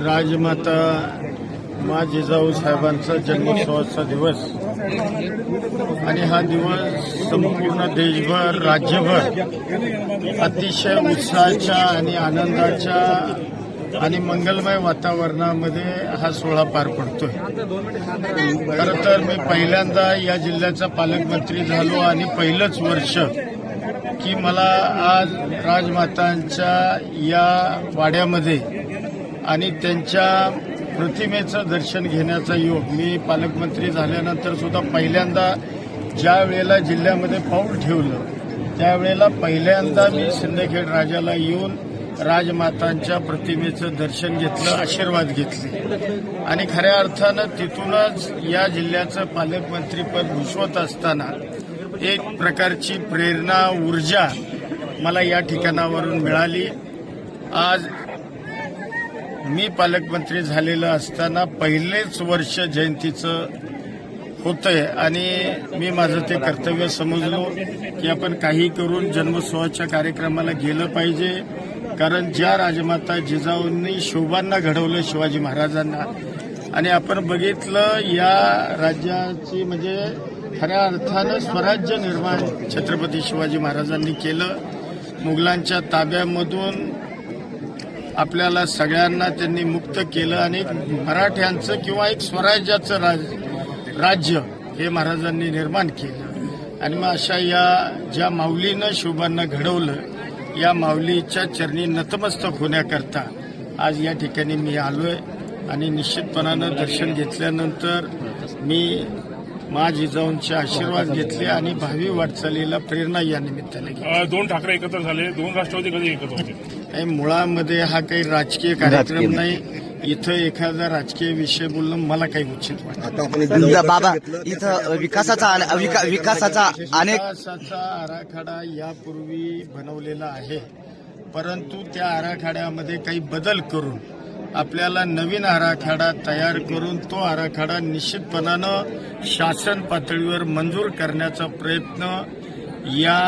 राजमाता मा जिजाऊ साहेबांचा जन्मोत्सवाचा दिवस आणि हा दिवस संपूर्ण देशभर राज्यभर अतिशय उत्साहाच्या आणि आनंदाच्या आणि मंगलमय वातावरणामध्ये हा सोहळा पार पडतोय। खरं तर मी पहिल्यांदा या जिल्ह्याचा पालकमंत्री झालो आणि पहिलंच वर्ष की मला आज राजमातांच्या या वाड्यामध्ये आणि त्यांच्या प्रतिमेचं दर्शन घेण्याचा योग मी पालकमंत्री झाल्यानंतर सुद्धा पहिल्यांदा ज्या वेळेला जिल्ह्यामध्ये पाऊल ठेवलं त्यावेळेला पहिल्यांदा मी सिंदखेड राजाला येऊन राजमातांच्या प्रतिमेचं दर्शन घेतलं, आशीर्वाद घेतले आणि खऱ्या अर्थानं तिथूनच या जिल्ह्याचं पालकमंत्रीपद भूषवत असताना एक प्रकारची प्रेरणा, ऊर्जा मला या ठिकाणावरून मिळाली। आज मी पालकमंत्री झालेलं असताना पहिलेच वर्ष जयंतीचं होतंय आणि मी माझं ते कर्तव्य समजलो की आपण काही करून जन्मोत्सवाच्या कार्यक्रमाला गेलं पाहिजे, कारण ज्या राजमाता जिजाऊंनी शोभांना घडवलं शिवाजी महाराजांना आणि आपण बघितलं या राज्याची म्हणजे खऱ्या अर्थानं स्वराज्य निर्माण छत्रपती शिवाजी महाराजांनी केलं। मुघलांच्या ताब्यामधून आपल्याला सगळ्यांना त्यांनी मुक्त केलं आणि मराठ्यांचं किंवा एक स्वराज्याचं राज्य हे महाराजांनी निर्माण केलं आणि मग अशा या ज्या माऊलीनं शोभांना घडवलं या माऊलीच्या चरणी नतमस्तक होण्याकरता आज या ठिकाणी मी आलोय आणि निश्चितपणानं दर्शन घेतल्यानंतर मी मा जिजाऊंचे आशीर्वाद घेतले आणि भावी वाटचालीला प्रेरणा या निमित्ताने घेतली। दोन ठाकरे एकत्र झाले, दोन राष्ट्रवादी कधी एकत्र होते? मुळामध्ये हा काही राजकीय कार्यक्रम नाही, इथं एखादा राजकीय विषय बोलणं मला काही उचित वाटत। बाबा इथं विकासाचा आराखडा यापूर्वी बनवलेला आहे, परंतु त्या आराखड्यामध्ये काही बदल करून आपल्याला नवीन आराखडा तयार करून तो आराखडा निश्चितपणानं शासन पातळीवर मंजूर करण्याचा प्रयत्न या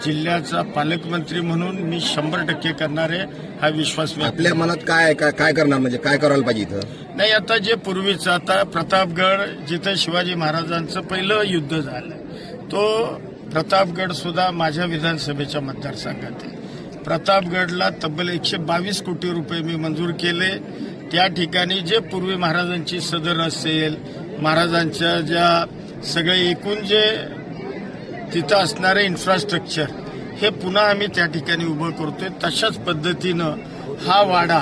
जिल्ह्याचा पालकमंत्री म्हणून मी 100% करणार आहे, हा विश्वास मी आपल्या मनात काय करणार म्हणजे काय करायला पाहिजे इथं? नाही, आता जे पूर्वीचं आता प्रतापगड जिथे शिवाजी महाराजांचं पहिलं युद्ध झालं तो प्रतापगड सुद्धा माझ्या विधानसभेच्या मतदारसंघात आहे। प्रतापगडला तब्बल 122 कोटी रुपये मी मंजूर केले। त्या ठिकाणी जे पूर्वी महाराजांची सदर असेल, महाराजांच्या ज्या सगळे एकूण जे तिथं असणारे इन्फ्रास्ट्रक्चर हे पुन्हा आम्ही त्या ठिकाणी उभं करतोय। तशाच पद्धतीनं हा वाडा,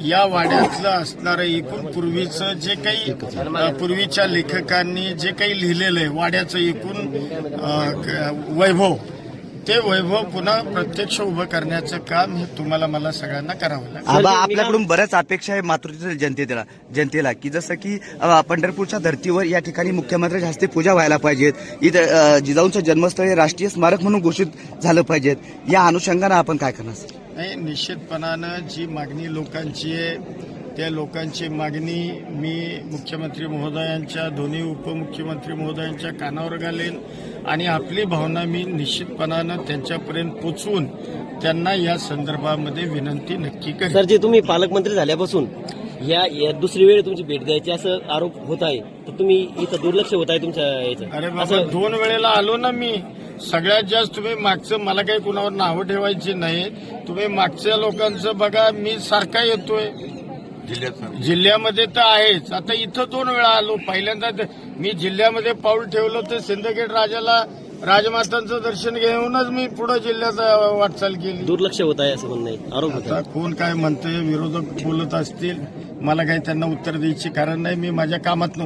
या वाड्यातलं असणारं एकूण पूर्वीचं जे काही पूर्वीच्या लेखकांनी जे काही लिहिलेलं आहे वाड्याचं एकूण वैभव, ते वैभव पुन्हा प्रत्यक्ष उभं करण्याचं काम हे तुम्हाला मला सगळ्यांना करावं लागेल। आपल्याकडून बऱ्याच अपेक्षा आहे मातृत्व जनतेला की जसं की पंढरपूरच्या धर्तीवर या ठिकाणी मुख्यमंत्र्यांच्या हस्ते पूजा व्हायला पाहिजेत, इथं जिजाऊंचं जन्मस्थळ राष्ट्रीय स्मारक म्हणून घोषित झालं पाहिजेत, या अनुषंगानं आपण काय करणार? नाही, निश्चितपणानं जी मागणी लोकांची आहे त्या लोकांची मागणी मी मुख्यमंत्री महोदयांच्या, दोन्ही उपमुख्यमंत्री महोदयांच्या कानावर घालेन आणि आपली भावना मी निश्चितपणानं त्यांच्यापर्यंत पोचवून त्यांना या संदर्भामध्ये विनंती नक्की करेन। सर, जे तुम्ही पालकमंत्री झाल्यापासून या दुसरी वेळ तुमची भेट द्यायची असं आरोप होत आहे, तर तुम्ही इथं दुर्लक्ष होत आहे तुमच्या याचं? अरे बाबा, 2 वेळेला आलो ना मी। सगळ्यात जास्त तुम्ही मागचं, मला काही कुणावर नावं ठेवायची नाही, तुम्ही मागच्या लोकांचं बघा, मी सारखा येतोय जिल्ह्यामध्ये तर आहेच। आता इथं 2 वेळा आलो, पहिल्यांदा मी जिल्ह्यामध्ये पाऊल ठेवलं तर सिंदखेड राजाला राजमातांचं दर्शन घेऊनच मी पुढे जिल्ह्यात वाटचाल केली। दुर्लक्ष होत आहे असं म्हणणं आहे, आरोप होत आहे। कोण काय म्हणतंय, विरोधक बोलत असतील, मला काही त्यांना उत्तर द्यायची कारण नाही, मी माझ्या कामात नव्हतं।